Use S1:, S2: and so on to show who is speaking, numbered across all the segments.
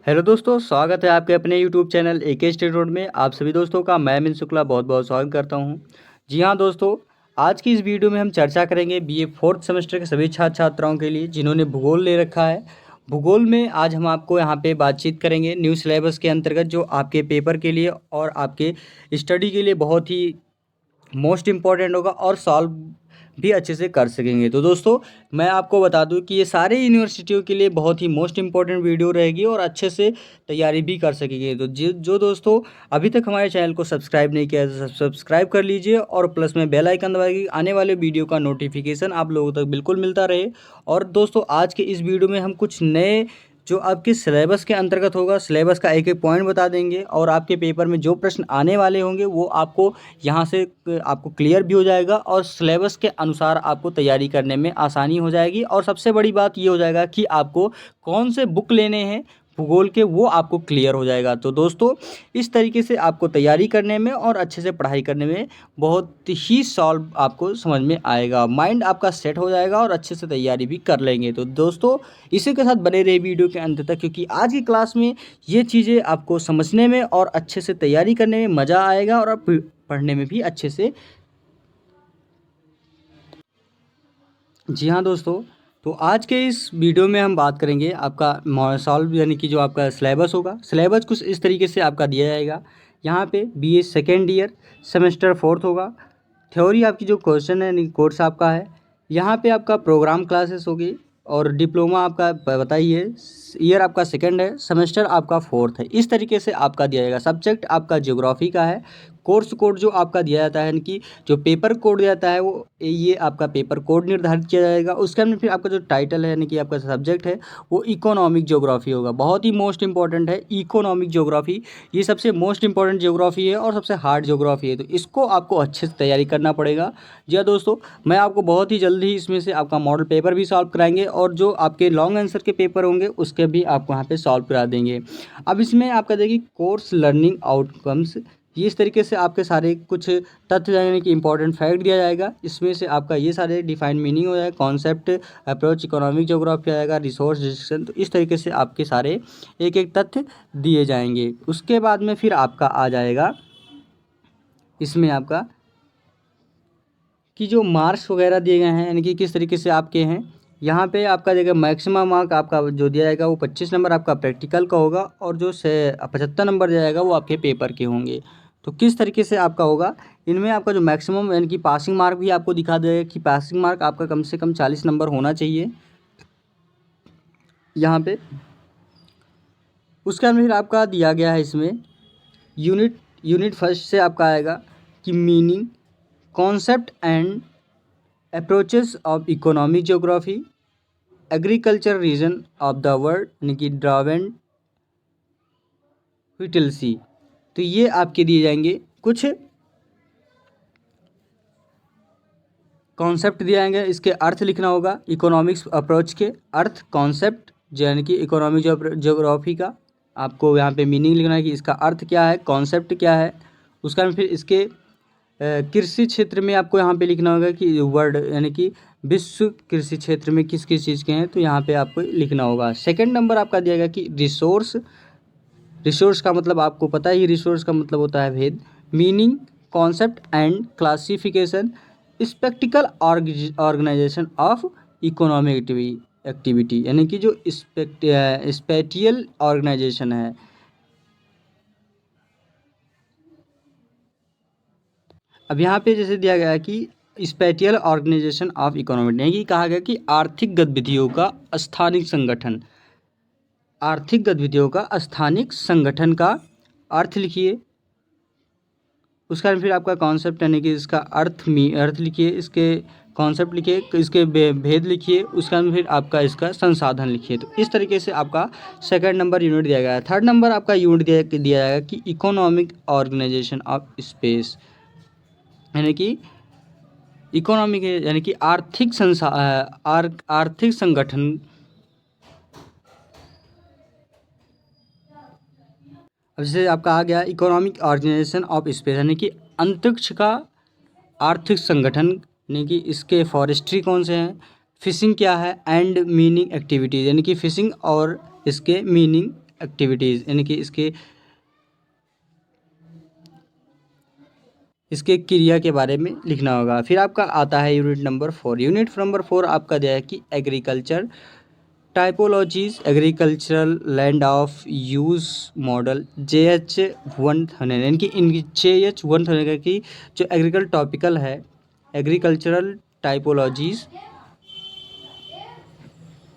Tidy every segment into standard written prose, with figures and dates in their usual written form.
S1: Hello दोस्तों, स्वागत है आपके अपने YouTube channel AK Study Road में। आप सभी दोस्तों का मैं मिन शुक्ला बहुत बहुत स्वागत करता हूं। जी हां दोस्तों, आज की इस वीडियो में हम चर्चा करेंगे बीए फोर्थ सेमेस्टर के सभी छात्र छात्राओं के लिए जिन्होंने भूगोल ले रखा है। भूगोल में आज हम आपको यहां पे बातचीत करेंगे न्यू सिलेबस के अंतर्गत, जो आपके पेपर के लिए और आपके स्टडी के लिए बहुत ही मोस्ट इम्पॉर्टेंट होगा और सॉल्व भी अच्छे से कर सकेंगे। तो दोस्तों, मैं आपको बता दूं कि ये सारे यूनिवर्सिटियों के लिए बहुत ही मोस्ट इम्पॉर्टेंट वीडियो रहेगी और अच्छे से तैयारी भी कर सकेंगे। तो जो दोस्तों अभी तक हमारे चैनल को सब्सक्राइब नहीं किया है तो सब्सक्राइब कर लीजिए और प्लस में बेल आइकन दबाइए, आने वाले वीडियो का नोटिफिकेशन आप लोगों तक बिल्कुल मिलता रहे। और दोस्तों, आज के इस वीडियो में हम कुछ नए जो आपके सिलेबस के अंतर्गत होगा, सिलेबस का एक एक पॉइंट बता देंगे और आपके पेपर में जो प्रश्न आने वाले होंगे वो आपको यहाँ से आपको क्लियर भी हो जाएगा और सिलेबस के अनुसार आपको तैयारी करने में आसानी हो जाएगी। और सबसे बड़ी बात ये हो जाएगा कि आपको कौन से बुक लेने हैं भूगोल के, वो आपको क्लियर हो जाएगा। तो दोस्तों, इस तरीके से आपको तैयारी करने में और अच्छे से पढ़ाई करने में बहुत ही सॉल्व आपको समझ में आएगा, माइंड आपका सेट हो जाएगा और अच्छे से तैयारी भी कर लेंगे। तो दोस्तों, इसी के साथ बने रहे वीडियो के अंत तक, क्योंकि आज की क्लास में ये चीज़ें आपको समझने में और अच्छे से तैयारी करने में मज़ा आएगा और आप पढ़ने में भी अच्छे से। जी हाँ दोस्तों, तो आज के इस वीडियो में हम बात करेंगे आपका सॉल्व, यानी कि जो आपका सिलेबस होगा। सिलेबस कुछ इस तरीके से आपका दिया जाएगा। यहाँ पे BA second year semester fourth होगा। थ्योरी आपकी जो क्वेश्चन है यानी कोर्स आपका है। यहाँ पे आपका प्रोग्राम क्लासेस होगी और डिप्लोमा आपका बताइए, ईयर आपका सेकंड है, सेमेस्टर आपका फोर्थ है। इस तरीके से आपका दिया जाएगा। सब्जेक्ट आपका ज्योग्राफी का है। कोर्स कोड जो आपका दिया जाता है, यानी कि जो पेपर कोड दिया जाता है, वो ये आपका पेपर कोड निर्धारित किया जाएगा। उसके अंदर फिर आपका जो टाइटल है यानी कि आपका सब्जेक्ट है वो इकोनॉमिक ज्योग्राफी होगा। बहुत ही मोस्ट इंपॉर्टेंट है इकोनॉमिक ज्योग्राफी। ये सबसे मोस्ट इंपॉर्टेंट ज्योग्राफी है और सबसे हार्ड ज्योग्राफी है, तो इसको आपको अच्छे से तैयारी करना पड़ेगा। जी हाँ दोस्तों, मैं आपको बहुत ही जल्दी ही इसमें से आपका मॉडल पेपर भी सॉल्व कराएंगे और जो आपके लॉन्ग आंसर के पेपर होंगे उसके भी आपको यहाँ पे सॉल्व करा देंगे। अब इसमें आपका देखिए कोर्स लर्निंग आउटकम्स, ये इस तरीके से आपके सारे कुछ तथ्य यानी कि इंपॉर्टेंट फैक्ट दिया जाएगा। इसमें से आपका ये सारे डिफाइन मीनिंग हो जाएगा, कॉन्सेप्ट, अप्रोच, इकोनॉमिक ज्योग्राफी आएगा, रिसोर्स डिस्कशन। तो इस तरीके से आपके सारे एक एक तथ्य दिए जाएंगे। उसके बाद में फिर आपका आ जाएगा इसमें आपका कि जो मार्क्स वगैरह दिए गए हैं यानी कि किस तरीके से आपके हैं। यहाँ पे आपका देखिए मैक्सिमम मार्क आपका जो दिया जाएगा वो 25 नंबर आपका प्रैक्टिकल का होगा और जो 75 नंबर दिया जाएगा वो आपके पेपर के होंगे। तो किस तरीके से आपका होगा, इनमें आपका जो मैक्सिमम यानी कि पासिंग मार्क भी आपको दिखा देगा कि पासिंग मार्क आपका कम से कम 40 नंबर होना चाहिए यहाँ पे। उसके अंदर फिर आपका दिया गया है इसमें यूनिट फर्स्ट से आपका आएगा कि meaning, concept and approaches of economic geography, agriculture region of the world यानी कि ड्रावेंड व्हिटलसी। तो ये आपके दिए जाएंगे। कुछ कॉन्सेप्ट दिए जाएंगे, इसके अर्थ लिखना होगा। इकोनॉमिक्स अप्रोच के अर्थ, कॉन्सेप्ट यानी कि इकोनॉमिक ज्योग्राफी का आपको यहाँ पे मीनिंग लिखना है कि इसका अर्थ क्या है, कॉन्सेप्ट क्या है। उसका फिर इसके कृषि क्षेत्र में आपको यहाँ पे लिखना होगा कि वर्ल्ड यानी कि विश्व कृषि क्षेत्र में किस किस चीज़ के हैं, तो यहाँ पे आपको लिखना होगा। सेकंड नंबर आपका दिया गया कि रिसोर्स का मतलब आपको पता ही, रिसोर्स का मतलब होता है भेद। Meaning, concept and classification, spatial organisation of economic activity यानी कि जो स्पेटियल ऑर्गेनाइजेशन है। अब यहाँ पे जैसे दिया गया है कि स्पेटियल ऑर्गेनाइजेशन ऑफ इकोनॉमिक, यानी कि कहा गया कि आर्थिक गतिविधियों का स्थानिक संगठन, आर्थिक गतिविधियों का स्थानिक संगठन का अर्थ लिखिए। उसका फिर आपका कॉन्सेप्ट यानी कि इसका अर्थ लिखिए, इसके कॉन्सेप्ट लिखिए, इसके भेद लिखिए। उसका फिर आपका इसका संसाधन लिखिए। तो इस तरीके से आपका सेकंड नंबर यूनिट दिया गया है। थर्ड नंबर आपका यूनिट दिया जाएगा कि इकोनॉमिक ऑर्गेनाइजेशन ऑफ स्पेस यानी कि इकोनॉमिक यानी कि आर्थिक संगठन। अब जैसे आपका आ गया इकोनॉमिक ऑर्गेनाइजेशन ऑफ स्पेस यानी कि अंतरिक्ष का आर्थिक संगठन, यानी कि इसके फॉरेस्ट्री कौन से हैं, फिशिंग क्या है, एंड मीनिंग एक्टिविटीज़ यानी कि फिशिंग और इसके मीनिंग एक्टिविटीज़ यानी कि इसके क्रिया के बारे में लिखना होगा। फिर आपका आता है यूनिट नंबर 4। यूनिट नंबर 4 आपका दिया है कि agriculture typologies agricultural land of use model JH100 यानी कि इन JH100 की जो एग्रीकल्चर टॉपिकल है एग्रीकल्चरल टाइपोलॉजीज़।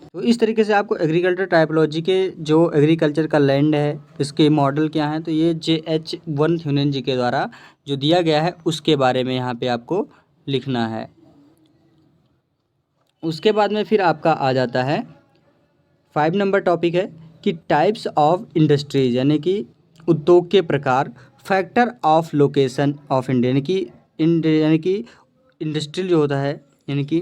S1: तो इस तरीके से आपको एग्रीकल्चर टाइपोलॉजी के जो एग्रीकल्चर का लैंड है इसके मॉडल क्या हैं, तो ये JH100 जी के द्वारा जो दिया गया है उसके बारे में यहाँ पे आपको लिखना है। उसके बाद में फिर आपका आ जाता है 5 नंबर टॉपिक है कि टाइप्स ऑफ इंडस्ट्रीज यानी कि उद्योग के प्रकार, factor of location of India यानी कि इंडस्ट्रियल जो होता है यानी कि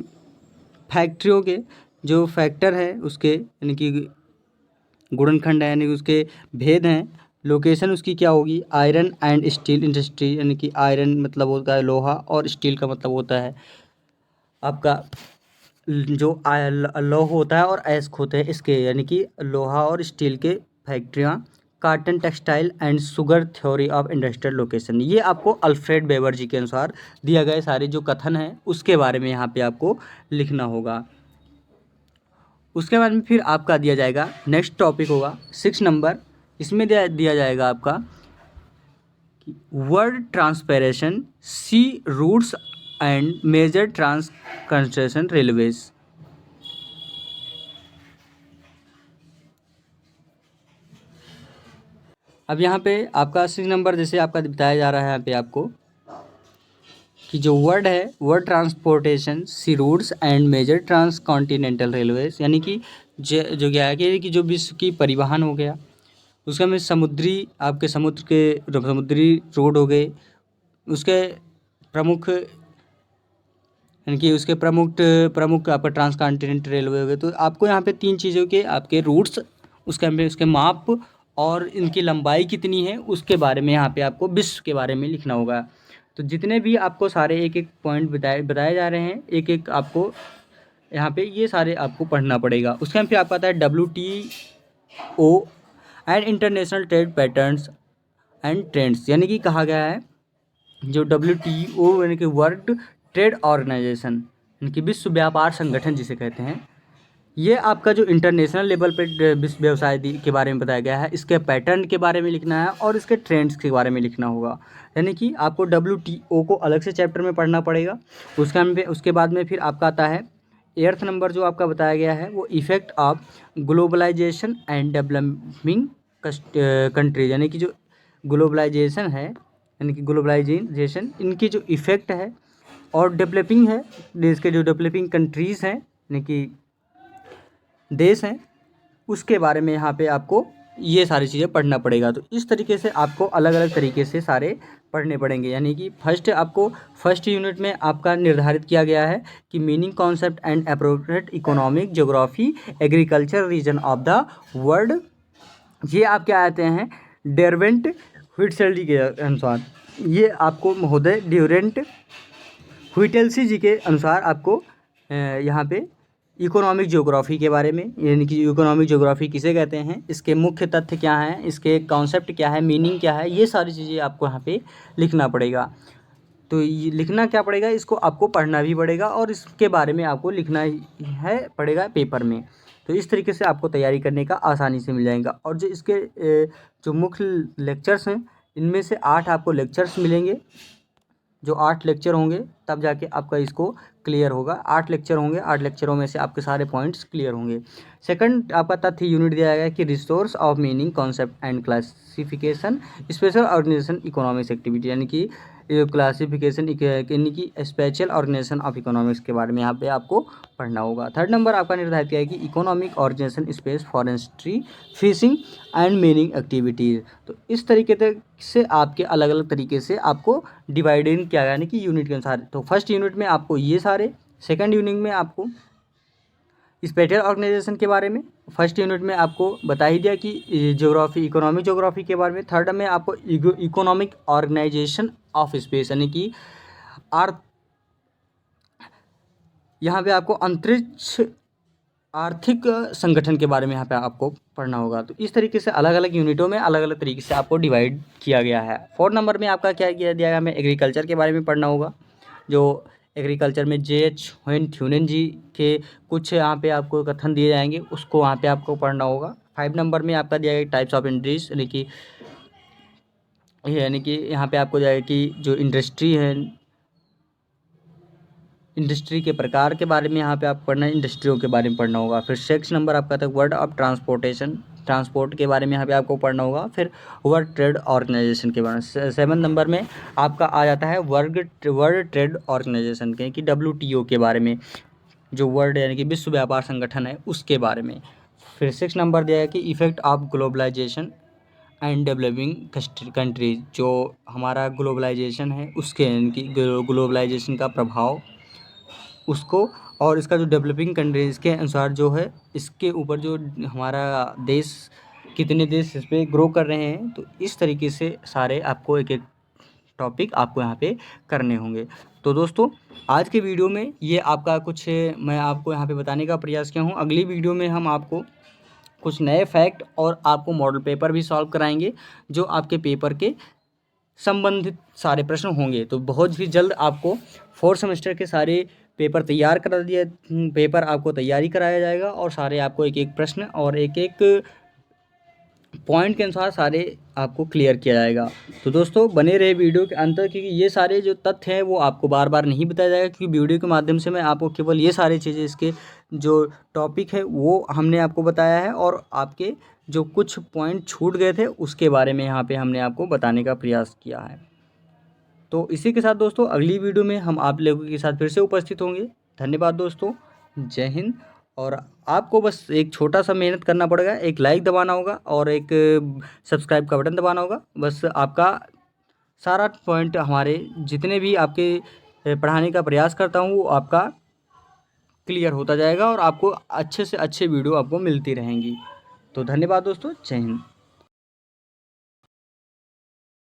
S1: फैक्ट्रियों के जो फैक्टर है उसके यानी कि गुणनखंड है यानी कि उसके भेद हैं। लोकेशन उसकी क्या होगी, आयरन एंड स्टील इंडस्ट्री यानी कि आयरन मतलब होता है लोहा और स्टील का मतलब होता है आपका जो लौह होता है और अयस्क होते हैं इसके यानी कि लोहा और स्टील के फैक्ट्रियाँ। Cotton textile and sugar theory of industrial location, ये आपको अल्फ्रेड वेबर जी के अनुसार दिया गए सारे जो कथन हैं उसके बारे में यहाँ पे आपको लिखना होगा। उसके बाद में फिर आपका दिया जाएगा नेक्स्ट टॉपिक होगा 6 नंबर। इसमें दिया जाएगा आपका world transportation sea routes and major trans construction railways. अब यहाँ पे आपका 6 नंबर जैसे आपका बताया जा रहा है यहाँ पे आपको कि जो वर्ड है world transportation sea routes and major transcontinental railways यानी कि जो क्या है कि जो विश्व की परिवहन हो गया उसका में समुद्री आपके समुद्री रोड हो गए उसके प्रमुख यानी कि उसके प्रमुख आपका ट्रांस कॉन्टिनेंटल रेलवे हो गए। तो आपको यहाँ पे 3 चीज़ों के आपके रूट्स उसके माप और इनकी लंबाई कितनी है उसके बारे में यहाँ पे आपको विश्व के बारे में लिखना होगा। तो जितने भी आपको सारे एक एक पॉइंट बताए जा रहे हैं एक एक आपको यहाँ पे ये सारे आपको पढ़ना पड़ेगा। उसके यहाँ पे आपका आता है WTO and international trade patterns and trends यानी कि कहा गया है जो WTO यानी कि वर्ल्ड ट्रेड ऑर्गेनाइजेशन यानी कि विश्व व्यापार संगठन जिसे कहते हैं, ये आपका जो इंटरनेशनल लेवल पे विश्व व्यवसाय के बारे में बताया गया है इसके पैटर्न के बारे में लिखना है और इसके ट्रेंड्स के बारे में लिखना होगा। यानी कि आपको WTO को अलग से चैप्टर में पढ़ना पड़ेगा। उसके बाद में फिर आपका आता है 8th नंबर जो आपका बताया गया है वो effect of globalisation and developing countries यानी कि जो ग्लोबलाइजेशन है यानी कि ग्लोबलाइजेशन इनकी जो इफ़ेक्ट है और डेवलपिंग है देश के जो डेवलपिंग कंट्रीज़ हैं यानी कि देश हैं उसके बारे में यहाँ पे आपको ये सारी चीज़ें पढ़ना पड़ेगा। तो इस तरीके से आपको अलग अलग तरीके से सारे पढ़ने पड़ेंगे। यानी कि फर्स्ट यूनिट में आपका निर्धारित किया गया है कि meaning concept and appropriate economic geography agriculture region of the world, ये आपके आते हैं डेरवेंट व्हिटसेल्डी के अनुसार। ये आपको महोदय ड्यूरेंट व्हिटेल्सी जी के अनुसार आपको यहाँ पे इकोनॉमिक ज्योग्राफी के बारे में यानी कि इकोनॉमिक ज्योग्राफी किसे कहते हैं, इसके मुख्य तथ्य क्या हैं, इसके कॉन्सेप्ट क्या है, मीनिंग क्या है, ये सारी चीज़ें आपको यहाँ पे लिखना पड़ेगा। तो ये लिखना क्या पड़ेगा, इसको आपको पढ़ना भी पड़ेगा और इसके बारे में आपको लिखना है पड़ेगा पेपर में। तो इस तरीके से आपको तैयारी करने का आसानी से मिल जाएगा। और जो इसके जो मुख्य लेक्चर्स हैं इनमें से 8 आपको लेक्चर्स मिलेंगे। जो 8 लेक्चर होंगे तब जाके आपका इसको क्लियर होगा। 8 लेक्चर होंगे, 8 लेक्चरों में से आपके सारे पॉइंट्स क्लियर होंगे। सेकंड आपका तथ्य यूनिट दिया गया है कि resource of meaning concept and classification special organisation economics activity यानी कि क्लासिफिकेशन यानी कि स्पेशल ऑर्गेनाइजेशन ऑफ इकोनॉमिक्स के बारे में यहाँ पे आपको पढ़ना होगा। थर्ड नंबर आपका निर्धारित किया है कि economic organisation space forestry fishing and meaning activities. तो इस तरीके से आपके अलग अलग तरीके से आपको डिवाइडेड किया गया यानी कि यूनिट के अनुसार। तो फर्स्ट यूनिट में आपको ये सारे, सेकंड यूनिट में आपको स्पेशल ऑर्गेनाइजेशन के बारे में, फर्स्ट यूनिट में आपको बता ही दिया कि ज्योग्राफी इकोनॉमिक ज्योग्राफी के बारे में, थर्ड में आपको इकोनॉमिक ऑर्गेनाइजेशन ऑफ स्पेस यानी कि अर्थ, यहाँ पे आपको अंतरिक्ष आर्थिक संगठन के बारे में यहाँ पे आपको पढ़ना होगा। तो इस तरीके से अलग अलग यूनिटों में अलग अलग तरीके से आपको डिवाइड किया गया है। 4 नंबर में आपका क्या किया दिया है, हमें एग्रीकल्चर के बारे में पढ़ना होगा। जो एग्रीकल्चर में जे.एच. ह्यूनन जी के कुछ यहाँ पे आपको कथन दिए जाएंगे, उसको वहाँ पे आपको पढ़ना होगा। 5 नंबर में आपका दिया गया टाइप्स ऑफ इंडस्ट्रीज, यानी कि यहाँ पे आपको जाएगा कि जो इंडस्ट्री है, इंडस्ट्री के प्रकार के बारे में यहाँ पे आप पढ़ना है, इंडस्ट्रियों के बारे में पढ़ना होगा। फिर 6 नंबर आपका था वर्ड ऑफ ट्रांसपोर्टेशन, ट्रांसपोर्ट के बारे में यहाँ पे आपको पढ़ना होगा। फिर वर्ल्ड ट्रेड ऑर्गेनाइजेशन के बारे में 7 नंबर में आपका आ जाता है वर्ल्ड ट्रेड ऑर्गेनाइजेशन के, कि WTO के बारे में, जो वर्ल्ड यानी कि विश्व व्यापार संगठन है उसके बारे में। फिर 6 नंबर दिया है कि effect of globalisation and developing countries, जो हमारा ग्लोबलाइजेशन है उसके, यानी कि ग्लोबलाइजेशन का प्रभाव उसको, और इसका जो डेवलपिंग कंट्रीज के अनुसार जो है, इसके ऊपर जो हमारा देश, कितने देश इस पर ग्रो कर रहे हैं। तो इस तरीके से सारे आपको एक एक टॉपिक आपको यहाँ पे करने होंगे। तो दोस्तों आज के वीडियो में ये आपका कुछ मैं आपको यहाँ पे बताने का प्रयास किया हूँ। अगली वीडियो में हम आपको कुछ नए फैक्ट और आपको मॉडल पेपर भी सॉल्व कराएंगे, जो आपके पेपर के संबंधित सारे प्रश्न होंगे। तो बहुत ही जल्द आपको 4th सेमेस्टर के सारे पेपर तैयार करा दिया, पेपर आपको तैयारी कराया जाएगा, और सारे आपको एक एक प्रश्न और एक एक पॉइंट के अनुसार सारे आपको क्लियर किया जाएगा। तो दोस्तों बने रहे वीडियो के अंत तक, क्योंकि ये सारे जो तथ्य हैं वो आपको बार बार नहीं बताया जाएगा, क्योंकि वीडियो के माध्यम से मैं आपको केवल ये सारी चीज़ें, इसके जो टॉपिक है वो हमने आपको बताया है, और आपके जो कुछ पॉइंट छूट गए थे उसके बारे में यहाँ पे हमने आपको बताने का प्रयास किया है। तो इसी के साथ दोस्तों अगली वीडियो में हम आप लोगों के साथ फिर से उपस्थित होंगे। धन्यवाद दोस्तों, जय हिंद। और आपको बस एक छोटा सा मेहनत करना पड़ेगा, एक लाइक दबाना होगा और एक सब्सक्राइब का बटन दबाना होगा। बस आपका सारा पॉइंट, हमारे जितने भी आपके पढ़ाने का प्रयास करता हूँ वो आपका क्लियर होता जाएगा, और आपको अच्छे से अच्छे वीडियो आपको मिलती रहेंगी। तो धन्यवाद दोस्तों, जय हिंद।